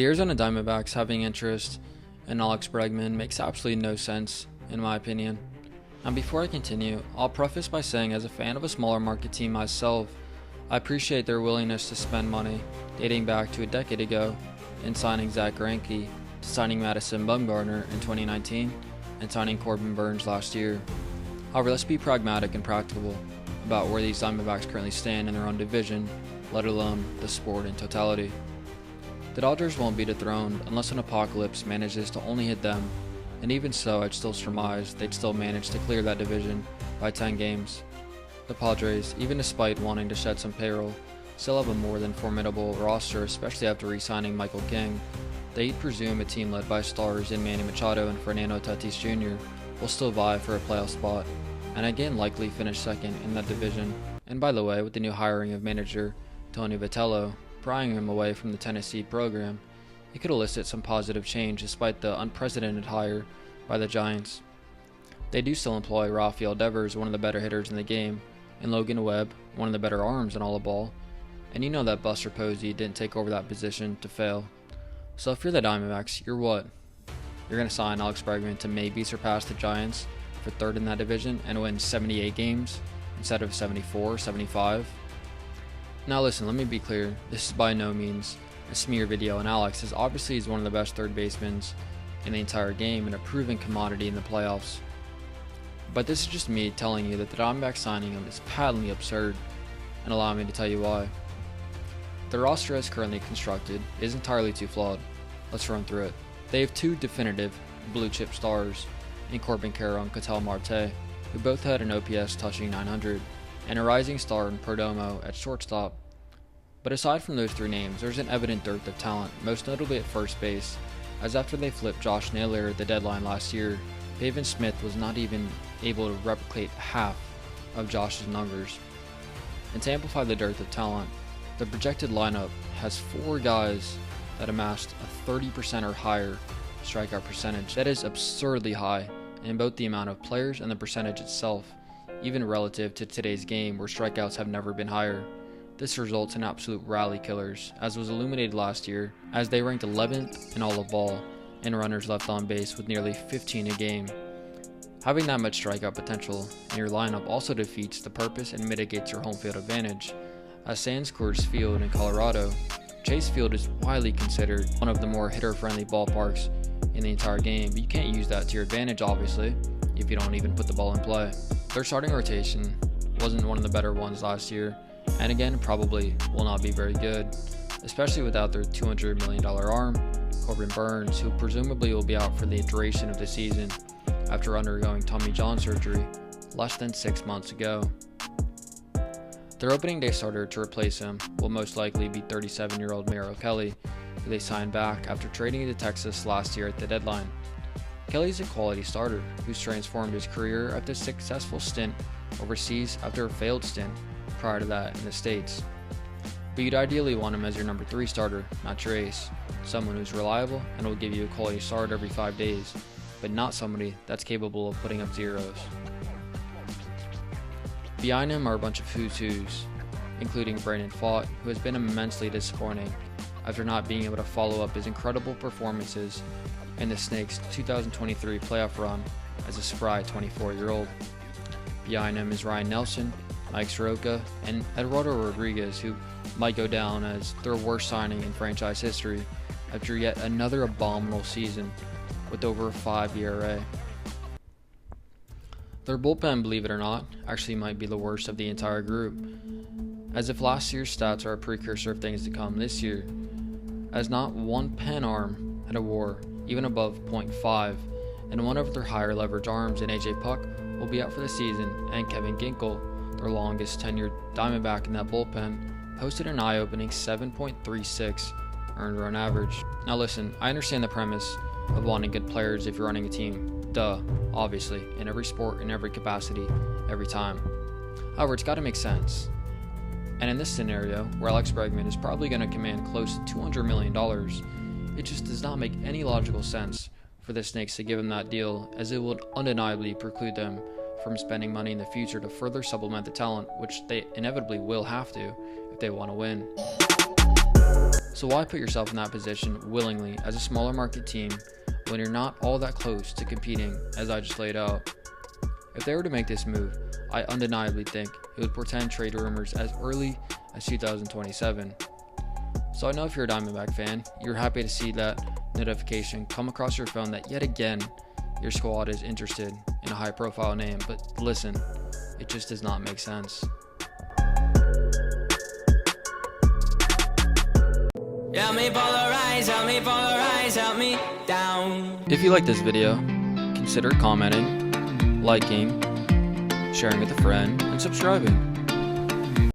The Arizona Diamondbacks having interest in Alex Bregman makes absolutely no sense, in my opinion. Now, before I continue, I'll preface by saying, as a fan of a smaller market team myself, I appreciate their willingness to spend money, dating back to a decade ago, in signing Zach Greinke, to signing Madison Bumgarner in 2019, and signing Corbin Burnes last year. However, let's be pragmatic and practical about where these Diamondbacks currently stand in their own division, let alone the sport in totality. The Dodgers won't be dethroned unless an apocalypse manages to only hit them, and even so, I'd still surmise they'd still manage to clear that division by 10 games. The Padres, even despite wanting to shed some payroll, still have a more than formidable roster, especially after re-signing Michael King. They'd presume a team led by stars in Manny Machado and Fernando Tatis Jr. will still vie for a playoff spot, and again likely finish second in that division. And by the way, with the new hiring of manager Tony Vitello, prying him away from the Tennessee program, he could elicit some positive change despite the unprecedented hire by the Giants. They do still employ Rafael Devers, one of the better hitters in the game, and Logan Webb, one of the better arms in all of ball, and you know that Buster Posey didn't take over that position to fail. So if you're the Diamondbacks, you're what? You're going to sign Alex Bregman to maybe surpass the Giants for third in that division and win 78 games instead of 74, 75? Now listen, let me be clear, this is by no means a smear video on Alex, as obviously he's one of the best third basemen in the entire game and a proven commodity in the playoffs. But this is just me telling you that the Diamondbacks signing him is patently absurd, and allow me to tell you why. The roster as currently constructed is entirely too flawed. Let's run through it. They have two definitive blue chip stars in Corbin Carroll and Ketel Marte, who both had an OPS touching 900, and a rising star in Perdomo at shortstop. But aside from those three names, there's an evident dearth of talent, most notably at first base, as after they flipped Josh Naylor at the deadline last year, Pavin Smith was not even able to replicate half of Josh's numbers. And to amplify the dearth of talent, the projected lineup has four guys that amassed a 30% or higher strikeout percentage. That is absurdly high in both the amount of players and the percentage itself, even relative to today's game where strikeouts have never been higher. This results in absolute rally killers, as was illuminated last year, as they ranked 11th in all of ball in runners left on base with nearly 15 a game. Having that much strikeout potential in your lineup also defeats the purpose and mitigates your home field advantage, as sans Coors Field in Colorado, Chase Field is widely considered one of the more hitter-friendly ballparks in the entire game, but you can't use that to your advantage obviously if you don't even put the ball in play. Their starting rotation wasn't one of the better ones last year, and again probably will not be very good, especially without their $200 million arm, Corbin Burnes, who presumably will be out for the duration of the season after undergoing Tommy John surgery less than 6 months ago. Their opening day starter to replace him will most likely be 37-year-old Merrill Kelly, who they signed back after trading to Texas last year at the deadline. Kelly's a quality starter who's transformed his career after a successful stint overseas after a failed stint prior to that in the States. But you'd ideally want him as your number 3 starter, not your ace, someone who's reliable and will give you a quality start every 5 days, but not somebody that's capable of putting up zeros. Behind him are a bunch of who's who's, including Brandon Pfaadt, who has been immensely disappointing after not being able to follow up his incredible performances in the Snakes' 2023 playoff run as a spry 24-year-old. Behind him is Ryan Nelson, Mike Soroka, and Eduardo Rodriguez, who might go down as their worst signing in franchise history after yet another abominable season with over a 5 ERA. Their bullpen, believe it or not, actually might be the worst of the entire group, as if last year's stats are a precursor of things to come this year, as not one pen arm had a WAR even above .5, and one of their higher leverage arms in AJ Puck will be out for the season, and Kevin Ginkel, their longest tenured Diamondback in that bullpen, posted an eye-opening 7.36 earned run average. Now listen, I understand the premise of wanting good players if you're running a team. Duh, obviously, in every sport, in every capacity, every time. However, it's got to make sense. And in this scenario, where Alex Bregman is probably going to command close to $200 million, it just does not make any logical sense for the Snakes to give him that deal, as it would undeniably preclude them from spending money in the future to further supplement the talent, which they inevitably will have to if they want to win. So why put yourself in that position willingly as a smaller market team when you're not all that close to competing as I just laid out? If they were to make this move, I undeniably think it would portend trade rumors as early as 2027. So I know if you're a Diamondback fan, you're happy to see that notification come across your phone that yet again your squad is interested in a high profile name, but listen, it just does not make sense. Help me polarize, help me down. If you like this video, consider commenting, liking, sharing with a friend, and subscribing.